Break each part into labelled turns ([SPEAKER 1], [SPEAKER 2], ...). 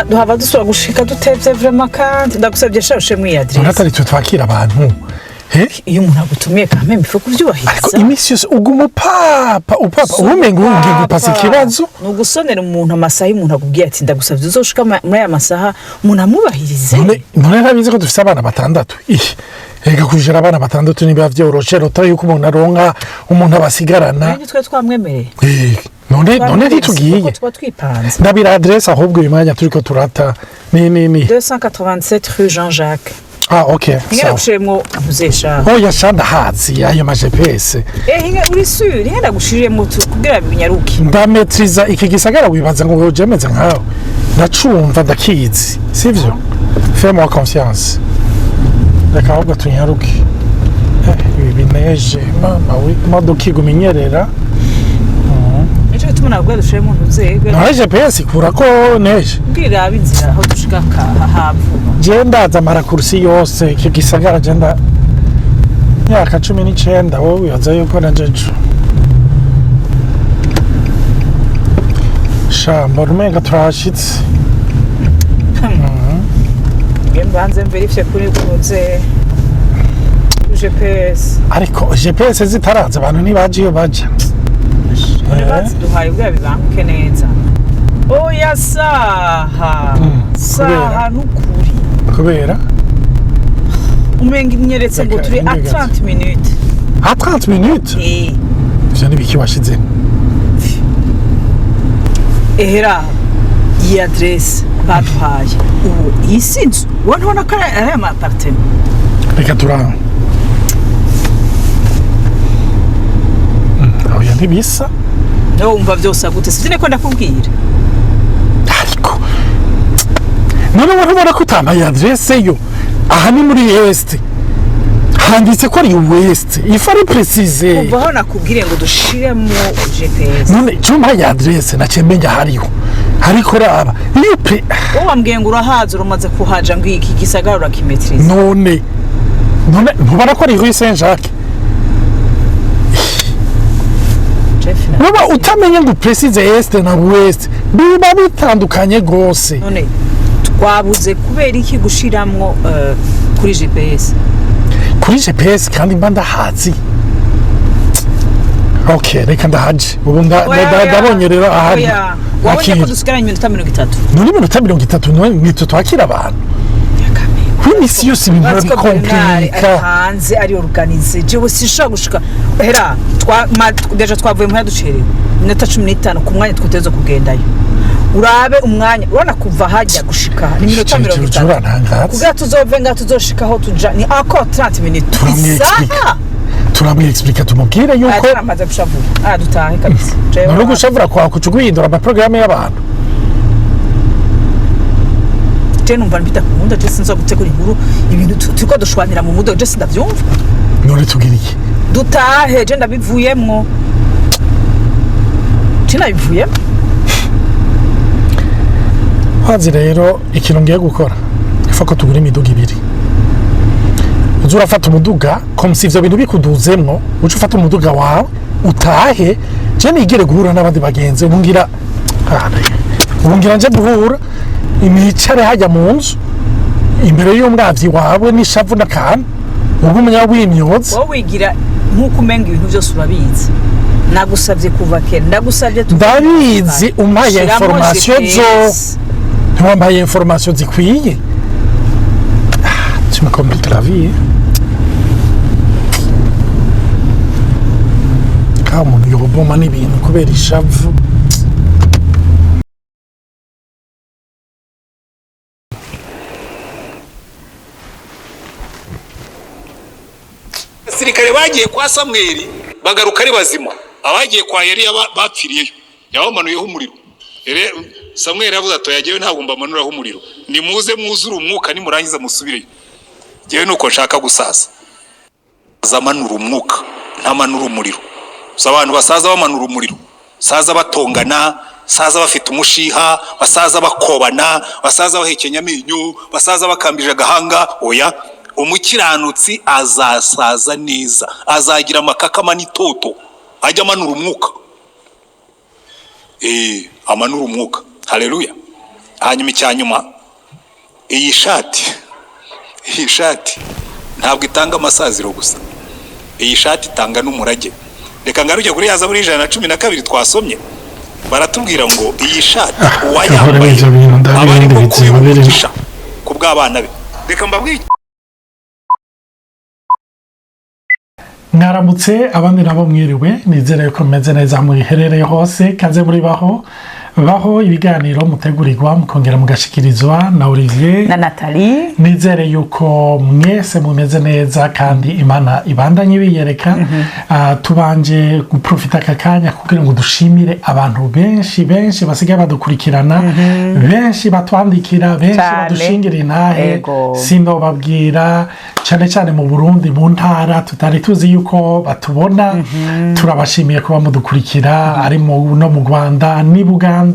[SPEAKER 1] duhava dusubira gushika dutevye vraiment kandi ndagusabye shashe mu adresse
[SPEAKER 2] natari twakira abantu
[SPEAKER 1] iyo umuntu agutumiye kameme ifu kuvyubahiriza
[SPEAKER 2] ariko imisi yose ugumu papa umenga ungiye gupasa ikibazo
[SPEAKER 1] nugusonera umuntu amasaha umuntu akubwiye ati ndagusabye uzoshika muri aya masaha umuntu amubahirize
[SPEAKER 2] none nabize ko dufite abana batandatu ega kujira abana batandatu niba vyoroshe rota yuko umuntu aronka umuntu abasigarana
[SPEAKER 1] kandi twe twamwemereye
[SPEAKER 2] none ntitugiye ndabira adresse ahubwo uyu mwanya turiko turata ni
[SPEAKER 1] 287 rue Jean-Jacques.
[SPEAKER 2] Ok.
[SPEAKER 1] Hinga gushiremo muzesha.
[SPEAKER 2] Yashanda hazi ayo ma GPS.
[SPEAKER 1] Hinga uri sûr, hinga gushiremo kugira binyaruki.
[SPEAKER 2] Ndametriza iki gisagara wibaza ngo wojemeze nkaho. Ndacumva ndakizi, sivyo? Fais-moi confiance. Reka ahubwo tunyaruke. Ibi bineje, mama we, imodoka igumenyerera.
[SPEAKER 1] Nico gituma nabwo dushiremo ntuzegwe.
[SPEAKER 2] Na GPS ikura ko neje.
[SPEAKER 1] Mbwira abinzira aho dushika havu.
[SPEAKER 2] Genda zamara kursi yose iki gisagara genda myaka 19 wowe wibaza yuko najeje. Shamba rumenga turashitse.
[SPEAKER 1] Ngembanze mverifye kuri kuze GPS.
[SPEAKER 2] Ariko GPS zitaraza abantu nibaje baje.
[SPEAKER 1] Nibazi duhaye bwa bibanguke neza. Oya saha. Saha nukuri.
[SPEAKER 2] Kubera
[SPEAKER 1] umenga imyeretse ngo turi à 30 minutes.
[SPEAKER 2] À 30 minutes? Je ne biki washize.
[SPEAKER 1] Ehera iyi adresse baduhaye. Ubu isinzu wabona ko ari ama appartement.
[SPEAKER 2] Reka turanga. Oya ntibisa.
[SPEAKER 1] No umva byose gute sivine ko ndakubwira.
[SPEAKER 2] Ariko none warabona ko utamaye adresse yo aha ni muri Est handitse ko ari West ifari precise
[SPEAKER 1] umva ho nakubwire ngo dushiremo GPS
[SPEAKER 2] none cyuma ya adresse na cemenya hariho ariko raba lipe
[SPEAKER 1] wambwiye ngo urahaza urumaze kuhaja ngo iki gisagara urakimetrize
[SPEAKER 2] none ntubara ko ari Rue Saint-Jacques Baba utamenye ngo precise Est na West biba bitandukanye gose
[SPEAKER 1] none twabuze kubera iki gushiramwo kuri GPS
[SPEAKER 2] kandi mba ndahazi okay reka ndahaje ubu ndabonye rero ahari
[SPEAKER 1] wabonye ko dusigaranye iminota 30
[SPEAKER 2] none iminota 30 nitwe twakira abantu kwimisi yose ibintu bikomplika
[SPEAKER 1] hanze ari organize jewe sinshaka gushika hera deja twavuye mu yaducerewe iminota 15 ku mwanya twiteze kugendayo urabe umwanya urana kuva hajya gushika ni minota 30 kugira tuzove nga tuzoshika aho tuja ni ako 30 minutes
[SPEAKER 2] turamwe explica tumubwire yuko
[SPEAKER 1] amaze gushavura dutahe kabisa
[SPEAKER 2] no gushavura kwa kucuguhindura ama programme y'abantu
[SPEAKER 1] je numva mbita kumunda je sinzo gutegura inkuru ibintu tuko dushwanira mu mudo je sindavyumva
[SPEAKER 2] none tugiriye
[SPEAKER 1] dutahe je ndabivuyemwo bivuyemo
[SPEAKER 2] hazi rero ikintu ngiye gukora ifa ko tugura imiduga ibiri uzurafata umuduga comme si ivyo bintu bikuduzemwo uca ufata umuduga wawe utahe je nigire guhura n'abandi bagenzi ubungira nje guhura imicare hajya mu nzu imbere y'umwavyi wawe n'ishavu n'akantu ubumenya w'imyotsi
[SPEAKER 1] wowe wigira nkuko umenga ibintu byose urabizi nagusavye kuva kera ndagusavye
[SPEAKER 2] ndabizi umpaye information zose ntiwambaye information zikwiye tu me compliques la vie ka umuntu yoroboma n'ibintu kubera ishavu
[SPEAKER 3] sirikare bagiye kwa Samweli bagaruka ari bazima abagiye kwa Eliya bapfiriyeyo yabamanuyeho umuriro Samweli yavuze ati yagiye ntabwo mbamanuraho umuriro nimuze mwuzura umwuka nimurangiza musubireyo jewe nuko nshaka gusasa zamanura umwuka ntamanura umuriro abantu basaza bamanura umuriro saza batongana saza bafite umushiha basaza bakobana basaza bahekenya amenyo basaza bakambije agahanga oya umukiranutsi azasaza neza azagira amakakama n'itoto ajya amanura umwuka amanura umwuka haleluya hanyuma icyanyuma iyi shati ntabwo itanga amasaziro gusa, iyi shati itanga n'umurage. Reka ngaruke kuri yaza muri 112 twasomye, baratubwira ngo iyi shati uwayambaye aba ari kuyihutisha ku bw'abana be. Reka mbabwire
[SPEAKER 2] mwaramutse abandi nabo mwiriwe, nizere ko meze neza muherereye hose. Kaze muri baho ibiganiro mutegurirwa mukongera mugashikirizwa na Olivier
[SPEAKER 1] na Nathalie.
[SPEAKER 2] Nizere yuko mwese mumeze neza kandi Imana ibandanye biyereka. Tubanje guprofita akanya kugira ngo dushimire abantu benshi basigaye badukurikirana, benshi batwandikira, benshi badushingira intahe. Sinobabwira cyane mu Burundi, mu ntara tutari tuzi yuko batubona. Turabashimiye kuba mudukurikira ari no mu Rwanda ni Buganda.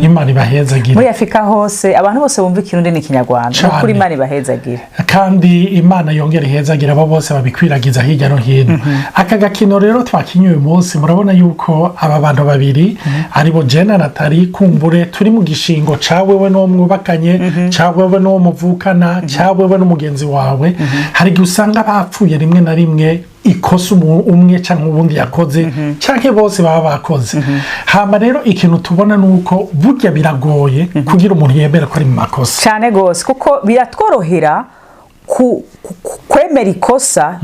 [SPEAKER 2] Imana ibahezagira.
[SPEAKER 1] Muri Afrika hose abantu bose bumva Ikirundi n'Ikinyarwanda, kuri Imana ibahezagira. Kandi
[SPEAKER 2] Imana yongera ihezagira abo bose babikwiragiza hirya no hino. Aka gakino rero twakinyuye umunsi, murabona yuko aba bantu babiri aribo Jena na Nathalie, kumbure turi mu gishingo cawewe no mwubakanye, cawewe no muvukana, cawewe n'umugenzi wawe. Hari gusanga bapfuye rimwe na rimwe ikosa umwe cyangwa ubundi yakoze cyangwa bose baba bakoze. Hama rero ikintu tubona nuko burya biragoye kugira umuntu yemera ko ari mu makosa
[SPEAKER 1] cyane gose, kuko biratworohera kwemera ikosa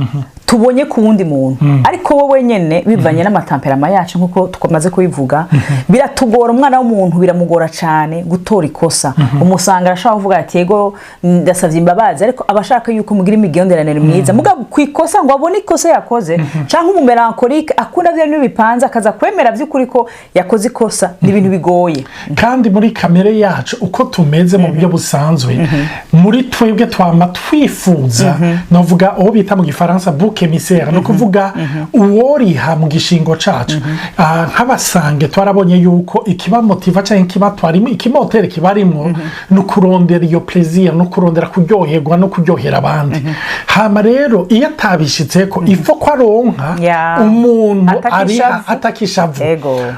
[SPEAKER 1] tubonye ku wundi muntu, ariko wowe nyene bivanye n'amatamperama yacu nkuko tukomaze kubivuga, biratugora. Umwana w'umuntu biramugora cyane gutora ikosa. Umusanga arashaka kuvuga ati yego ndasavye imbabazi, ariko abashaka yuko mugira imigenderanire myiza, muga kwikosa ngo abone ikosa yakoze, cyangwa umumelankolike akunda byo n'ibipanza akaza kwemera by'ukuri ko yakoze ikosa, ni ibintu bigoye.
[SPEAKER 2] Kandi muri kamere yacu uko tumeze mu buryo busanzwe, muri twebwe twama twifuza, novuga aho bita mu Gifaransa kemisera, no kuvuga uworiha mu gishingo cacu. Nk'abasange twarabonye yuko ikiba motiva cyangwa ikiba twarimo ikimotere kibarimo no kurondera iyo plaisir, no kurondera kuryoherwa no kuryohera abandi. Hama rero iyo atabishitseko ifo ko aronka umuntu ari atakishavu.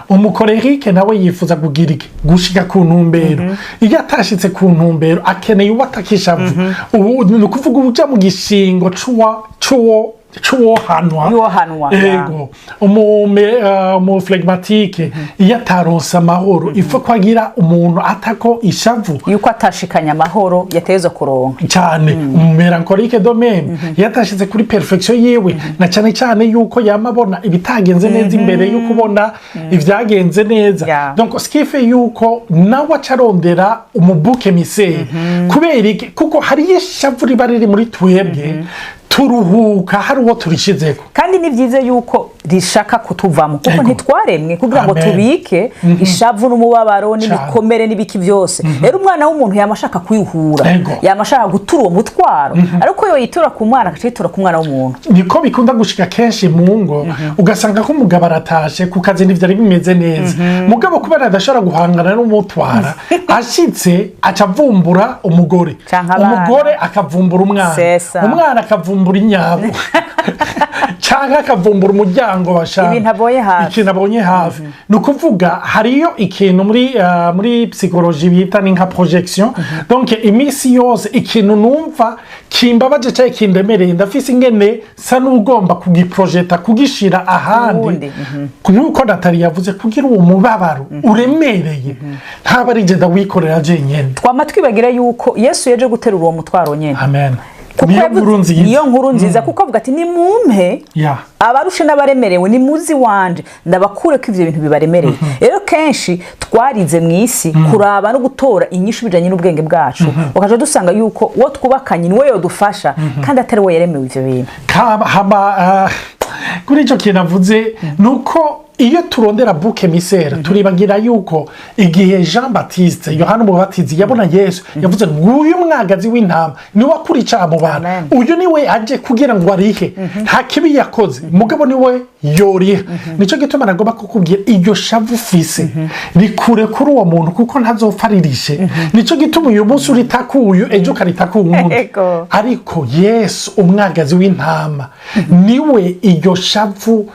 [SPEAKER 2] Umukorerike nawe yifuza kugira gushika ku ntumbero. Iyo atashitse ku ntumbero akeneye uwatakishavu. Ubu no kuvuga uja mu gishingo chuo hanwa ego umu phlegmatique yataronsa amahoro ifo kwagira umuntu atako ishavu
[SPEAKER 1] yuko atashikanya amahoro yatezo kuronka
[SPEAKER 2] cyane. Melancholique domaine yatashize kuri perfection yiwe, na cyane yuko yamabona ibitagenze neza imbere yuko ubona ivyagenze neza. Donc ce qui fait yuko nawe acarondera umubuke mise kubera kuko hari ishavu ribariri muri twebwe turuhuka hari uwo turishizeko,
[SPEAKER 1] kandi ni byize yuko rishaka kutuvamo kuko ntitwaremwe kugira ngo tubike ishavu n'umubabaro n'ibikomere n'ibiki byose. Rero umwana w'umuntu yamashaka kwihura, yamashaka gutura uwo mutwaro, ariko yo yitura ku mwana akacitura ku mwana w'umuntu.
[SPEAKER 2] Niko bikunda gushika kenshi mu ngo, ugasanga ko umugabo aratashe ku kazi n'ivyari bimeze neza, mugabo kubera adashobora guhangana n'umutwara ashitse acavumbura umugore akavumbura umwana akavumbura inyabo cyangwa akavumbura umuryango bashaka ikintu abonye hafi. No kuvuga hariyo ikintu muri psychologie bita ni nka projection. Donc imisi yose ikintu numva kimbabaje cyangwa kindemereye ndafise ingene sa n'ugomba kugiprojecta kugishira ahandi. Nuko Nathalie yavuze kugira uwo mubabaro uremereye ntaba ari genda wikorera je nyene.
[SPEAKER 1] Twama twibagira yuko Yesu yaje guterura uwo mutwaro nyene.
[SPEAKER 2] Amen.
[SPEAKER 1] Niyo nkuru nziza kuko avuga ati ni mumpe abarushe n'abaremerewe ni muzi wanje ndabakure ko ivyo bintu bibaremereye. Rero kenshi twarize mwisi kuraba no gutora inyishu bijanye n'ubwenge bwacu, ukaje dusanga yuko wo twubakanye niwe yodufasha kandi atari we yaremewe ivyo bintu.
[SPEAKER 2] Kuri ico kinavuze nuko iyo turondera buke misera turibagira yuko igihe Jean Baptiste Yohana Umubatizi yabona Yesu yavuze nguyu mwagazi w'intama ni wakurica abo bana, uyu niwe aje kugira ngo arihe nta kibi yakoze, mugabo niwe yoriha. Nico gituma nagomba kukubwira iyo shavu fise rikure kuri uwo muntu kuko ntazofaririshe. Nico gituma uyu munsi uritakuyu ejo karitaku umuntu, ariko Yesu umwagazi w'intama niwe iyo shavu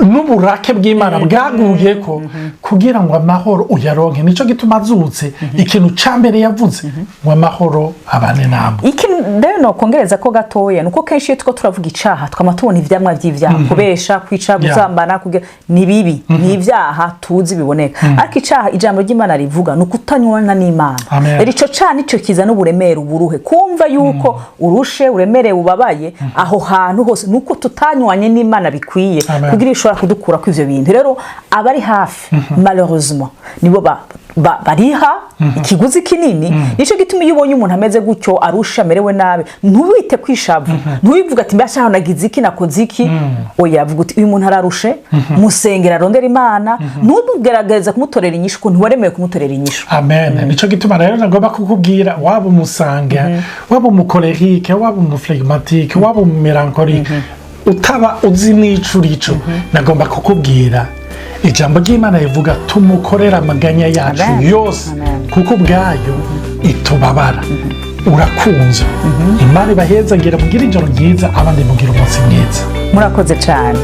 [SPEAKER 2] n'uburake bw'Imana bwaguye ko kugira ngo amahoro uyaronke. Nico gituma azutse ikintu ca mbere yavuze ngo amahoro abane namwe.
[SPEAKER 1] Iki rero no kongereza ko gatoya nuko kenshi two turavuga icaha twama tubona ivyamwa vy'ivyaha kubesha kwica guzambana kugira ni bibi ni ivyaha tuzi biboneka ariko icaha ijambo ry'Imana rivuga nuko utanywana n'Imana. Rero ico caha nico kiza n'uburemere uburuhe kumva yuko urushe uremere ubabaye aho hantu hose nuko tutanywanye n'Imana bikwiye kugira ishobora kudukura ku ivyo bintu. Rero abari hafi malheureusement nibo bariha ikiguzi kinini nico gituma iyo ubonye umuntu ameze gutyo arusha merewe nabe ntubite kwishavu ntubivuga ati mbasha nagize iki nakoze iki oya vuga uti uyu muntu ararushe musengera rondera Imana ntugerageza kumutorera inyishu ko ntiwaremeye kumutorera inyishu.
[SPEAKER 2] Amen. Nico gituma rero nagomba kukubwira waba umusanga waba umukolerike waba umuflegmatique waba umumelancholique utaba uzi n'icurico nagomba kukubwira ijambo ry'Imana rivuga tumukorera amaganya yacu yose kuko ubwayo itubabara. Urakunze Imana ibahezagire mugira ijoro ryiza abandi mugira umunsi mwiza.
[SPEAKER 1] Murakoze cyane.